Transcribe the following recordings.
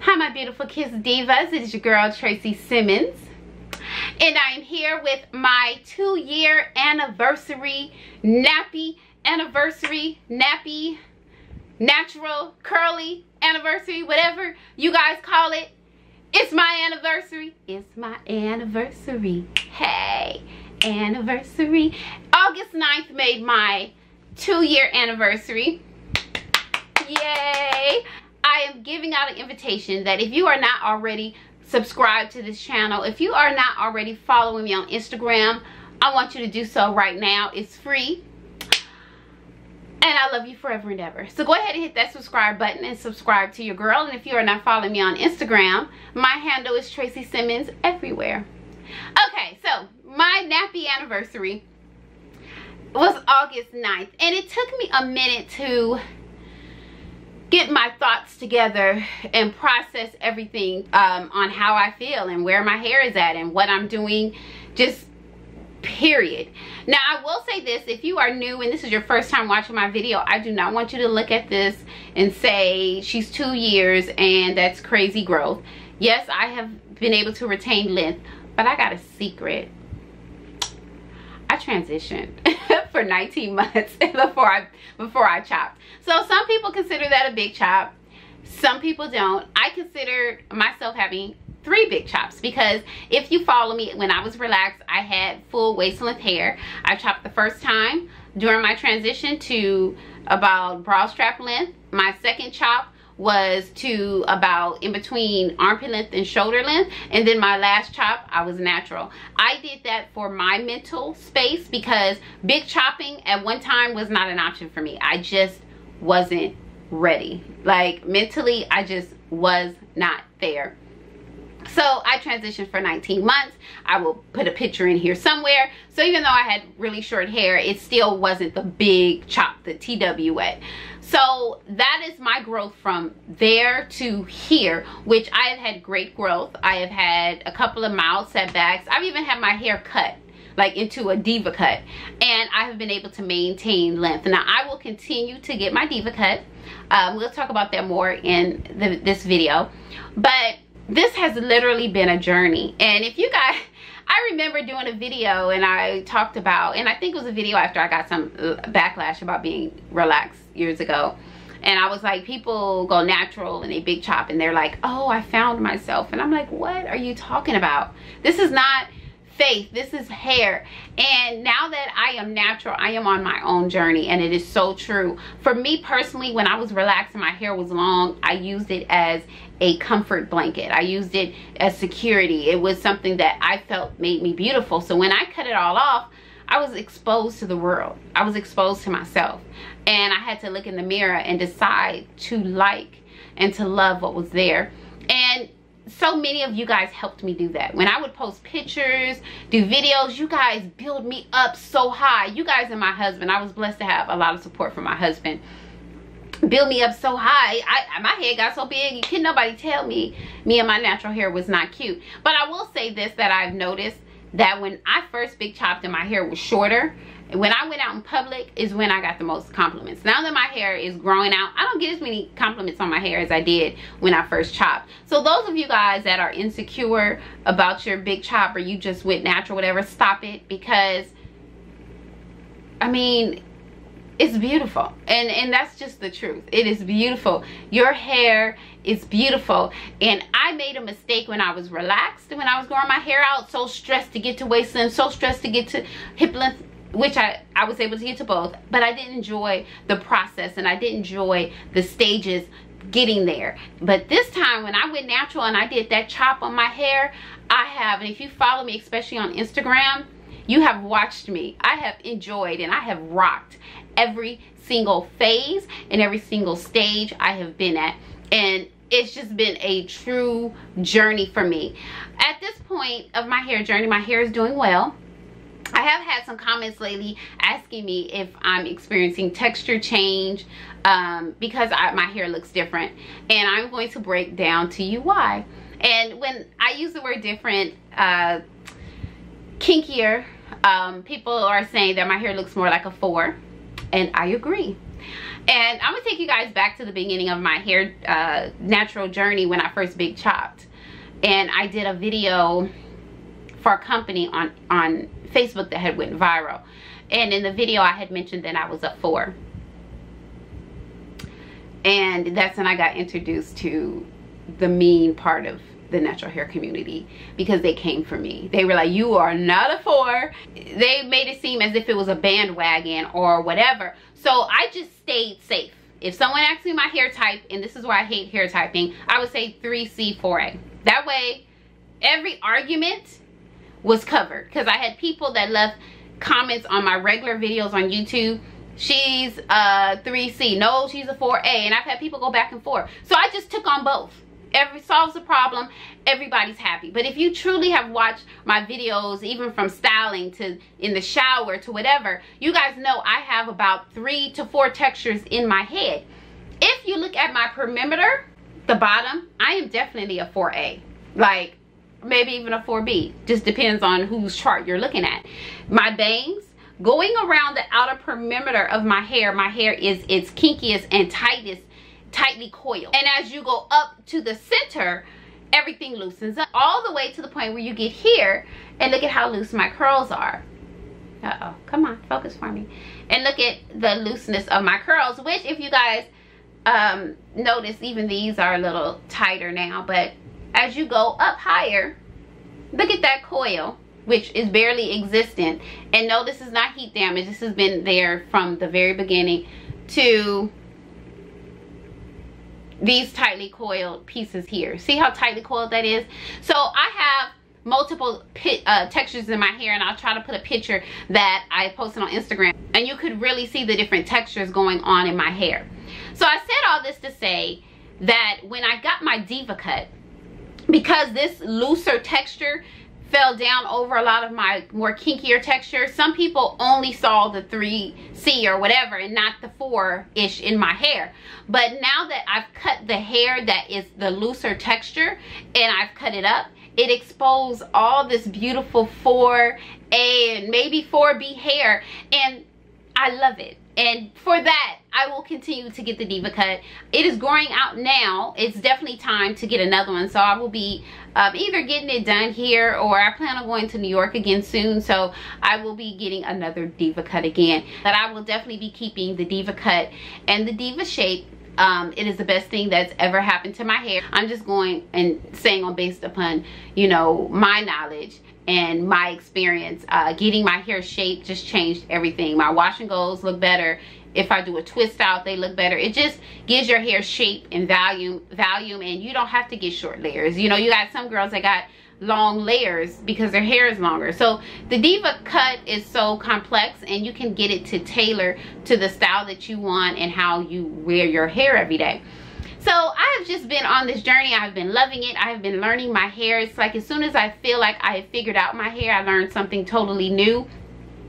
Hi my beautiful Kiss Divas, it is your girl Traycee Simmons, and I am here with my 2-year anniversary nappy, natural, curly anniversary, whatever you guys call it. It's my anniversary. It's my anniversary. Hey, anniversary. August 9th made my 2-year anniversary. Yay! I am giving out an invitation that if you are not already subscribed to this channel, if you are not already following me on Instagram, I want you to do so right now. It's free. And I love you forever and ever. So go ahead and hit that subscribe button and subscribe to your girl. And if you are not following me on Instagram, my handle is Traycee Simmons everywhere. Okay, so my nappy anniversary was August 9th. And it took me a minute to get my thoughts together and process everything on how I feel and where my hair is at and what I'm doing, just period. Now I will say this, if you are new and this is your first time watching my video, I do not want you to look at this and say she's 2 years and that's crazy growth. Yes, I have been able to retain length, but I got a secret. I transitioned for 19 months before I chopped. So some people consider that a big chop. Some people don't. I consider myself having 3 big chops because if you follow me, when I was relaxed, I had full waist length hair. I chopped the first time during my transition to about bra strap length. My second chop was to about in between armpit length and shoulder length, and then my last chop I was natural. I did that for my mental space because big chopping at one time was not an option for me. I just wasn't ready. Like mentally, I just was not there. So I transitioned for 19 months. I will put a picture in here somewhere. So even though I had really short hair, it still wasn't the big chop, the TWA. So that is my growth from there to here, which I have had great growth. I have had a couple of mild setbacks. I've even had my hair cut like into a diva cut, and I have been able to maintain length. Now I will continue to get my diva cut. We'll talk about that more in this video, but this has literally been a journey. And if you guys, I remember doing a video and I talked about, and I think it was a video after I got some backlash about being relaxed years ago, and I was like, people go natural and they big chop and they're like, oh, I found myself. And I'm like, what are you talking about? This is not faith, this is hair. And now that I am natural, I am on my own journey, and it is so true. For me personally, when I was relaxed and my hair was long, I used it as a comfort blanket. I used it as security. It was something that I felt made me beautiful. So when I cut it all off, I was exposed to the world. I was exposed to myself, and I had to look in the mirror and decide to like and to love what was there. And so many of you guys helped me do that. When I would post pictures, do videos, you guys build me up so high. You guys and my husband, I was blessed to have a lot of support from my husband. Build me up so high. My head got so big, couldn't nobody tell me and my natural hair was not cute. But I will say this, that I've noticed that when I first big chopped and my hair was shorter, and when I went out in public is when I got the most compliments. Now that my hair is growing out, I don't get as many compliments on my hair as I did when I first chopped. So those of you guys that are insecure about your big chop, or you just went natural, whatever, stop it, because I mean, it's beautiful, and that's just the truth. It is beautiful. Your hair is beautiful. And I made a mistake when I was relaxed, when I was growing my hair out, so stressed to get to waist length, so stressed to get to hip length, which I was able to get to both, but I didn't enjoy the process, and I didn't enjoy the stages getting there. But this time when I went natural and I did that chop on my hair, I have, and if you follow me, especially on Instagram, you have watched me. I have enjoyed and I have rocked every single phase and every single stage I have been at, and it's just been a true journey for me. At this point of my hair journey, my hair is doing well. I have had some comments lately asking me if I'm experiencing texture change because my hair looks different, and I'm going to break down to you why. And when I use the word different, kinkier, people are saying that my hair looks more like a 4, and I agree. And I'm gonna take you guys back to the beginning of my hair natural journey when I first big chopped. And I did a video for a company on Facebook that had went viral. And in the video I had mentioned that I was a 4. And that's when I got introduced to the mean part of the natural hair community, because they came for me. They were like, you are not a 4. They made it seem as if it was a bandwagon or whatever. So I just stayed safe. If someone asked me my hair type, and this is why I hate hair typing, I would say 3C 4A. That way every argument was covered, because I had people that left comments on my regular videos on YouTube. She's 3C, no, she's a 4A, and I've had people go back and forth. So I just took on both. Solves the problem, everybody's happy. But if you truly have watched my videos, even from styling to in the shower to whatever, you guys know I have about 3 to 4 textures in my head. If you look at my perimeter, the bottom, I am definitely a 4A. Like, maybe even a 4B. Just depends on whose chart you're looking at. My bangs, going around the outer perimeter of my hair is its kinkiest and tightly coiled. And as you go up to the center, everything loosens up all the way to the point where you get here, and look at how loose my curls are. Uh-oh, come on, focus for me. And look at the looseness of my curls, which if you guys notice, even these are a little tighter now, but as you go up higher, look at that coil, which is barely existent. And no, this is not heat damage. This has been there from the very beginning to these tightly coiled pieces here. See how tightly coiled that is? So I have multiple textures in my hair, and I'll try to put a picture that I posted on Instagram, and you could really see the different textures going on in my hair. So I said all this to say that when I got my diva cut, because this looser texture fell down over a lot of my more kinkier texture, some people only saw the 3C or whatever and not the 4-ish in my hair. But now that I've cut the hair that is the looser texture and I've cut it up, it exposed all this beautiful 4A and maybe 4B hair, and I love it. And for that, I will continue to get the diva cut. It is growing out now. It's definitely time to get another one. So I will be either getting it done here, or I plan on going to New York again soon. So I will be getting another diva cut again. But I will definitely be keeping the diva cut and the diva shape. It is the best thing that's ever happened to my hair. I'm just going and saying on based upon, you know, my knowledge and my experience. Getting my hair shaped just changed everything. My wash and goes look better. If I do a twist out, they look better. It just gives your hair shape and volume, and you don't have to get short layers. You know, you got some girls that got long layers because their hair is longer. So the diva cut is so complex, and you can get it to tailor to the style that you want and how you wear your hair every day. So I have just been on this journey. I have been loving it. I have been learning my hair. It's like as soon as I feel like I have figured out my hair, I learned something totally new.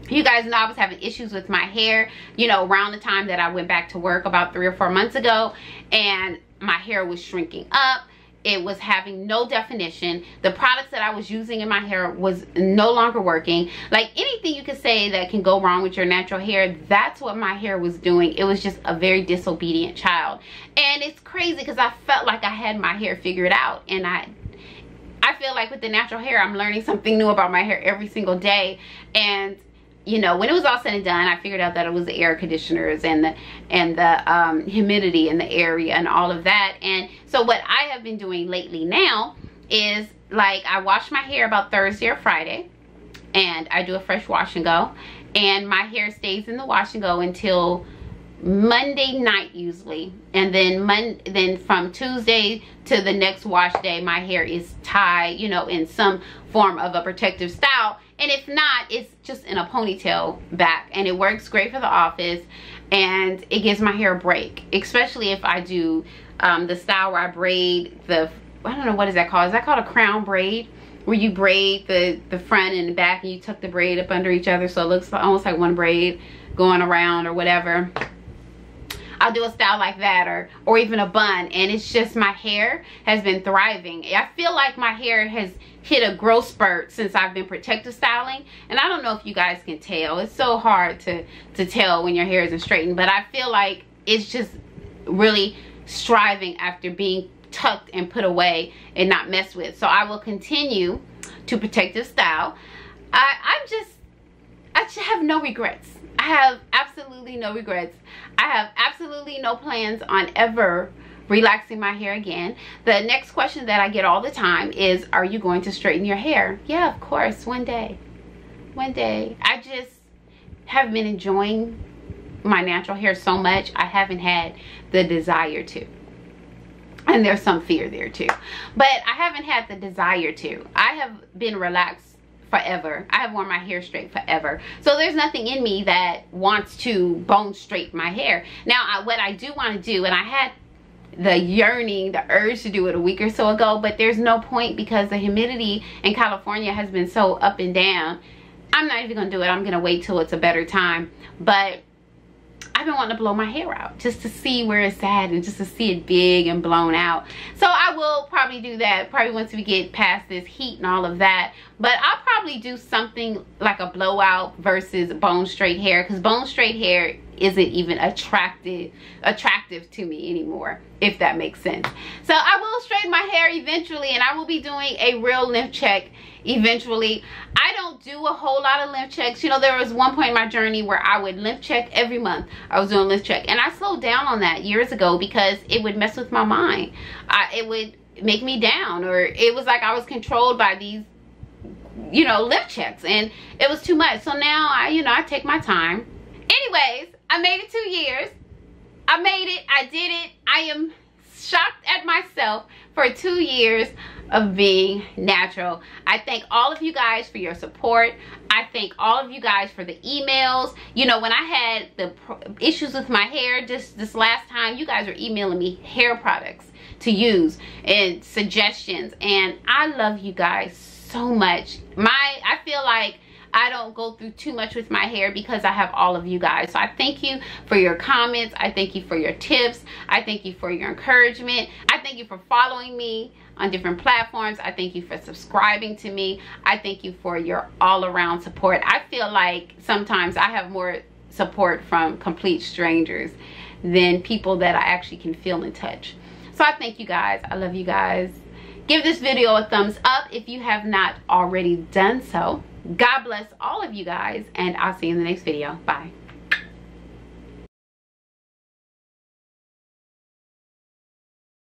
You guys know I was having issues with my hair, you know, around the time that I went back to work about 3 or 4 months ago, and my hair was shrinking up. It was having no definition. The products that I was using in my hair was no longer working. Like anything you could say that can go wrong with your natural hair, that's what my hair was doing. It was just a very disobedient child. And it's crazy because I felt like I had my hair figured out, and I feel like with the natural hair, I'm learning something new about my hair every single day. And you know, when it was all said and done, I figured out that it was the air conditioners and the humidity in the area and all of that. And so what I have been doing lately now is, like, I wash my hair about Thursday or Friday, and I do a fresh wash and go, and my hair stays in the wash and go until Monday night usually, and then from Tuesday to the next wash day, my hair is tied, you know, in some form of a protective style. And if not, it's just in a ponytail back, and it works great for the office, and it gives my hair a break, especially if I do the style where I braid the, I don't know, what is that called? Is that called a crown braid? Where you braid the front and the back, and you tuck the braid up under each other so it looks almost like one braid going around or whatever. I'll do a style like that, or even a bun, and it's just, my hair has been thriving. I feel like my hair has hit a growth spurt since I've been protective styling, and I don't know if you guys can tell. It's so hard to tell when your hair isn't straightened, but I feel like it's just really striving after being tucked and put away and not messed with. So I will continue to protect this style. I just have no regrets. I have absolutely no regrets. I have absolutely no plans on ever relaxing my hair again. The next question that I get all the time is, are you going to straighten your hair? Yeah, of course, one day. One day. I just have been enjoying my natural hair so much, I haven't had the desire to. And there's some fear there too. But I haven't had the desire to. I have been relaxed forever. I have worn my hair straight forever. So there's nothing in me that wants to bone straighten my hair. Now, what I do want to do, and I had the yearning, the urge to do it a week or so ago, but there's no point because the humidity in California has been so up and down. I'm not even gonna do it. I'm gonna wait till it's a better time. But I've been wanting to blow my hair out just to see where it's at and just to see it big and blown out. So I will probably do that probably once we get past this heat and all of that. But I'll probably do something like a blowout versus bone straight hair, because bone straight hair isn't even attractive to me anymore, if that makes sense. So I will straighten my hair eventually, and I will be doing a real lymph check eventually. I don't do a whole lot of lymph checks. You know, there was one point in my journey where I would lymph check every month. I was doing lymph check, and I slowed down on that years ago because it would mess with my mind. It would make me down, or it was like I was controlled by these, you know, lymph checks, and it was too much. So now I take my time. Anyways, I made it 2 years. I made it. I did it. I am shocked at myself for 2 years of being natural. I thank all of you guys for your support. I thank all of you guys for the emails. You know, when I had the issues with my hair just this last time, you guys were emailing me hair products to use and suggestions, and I love you guys so much. I feel like I don't go through too much with my hair because I have all of you guys. So I thank you for your comments. I thank you for your tips. I thank you for your encouragement. I thank you for following me on different platforms. I thank you for subscribing to me. I thank you for your all-around support. I feel like sometimes I have more support from complete strangers than people that I actually can feel and touch. So I thank you guys. I love you guys. Give this video a thumbs up if you have not already done so. God bless all of you guys, and I'll see you in the next video. Bye.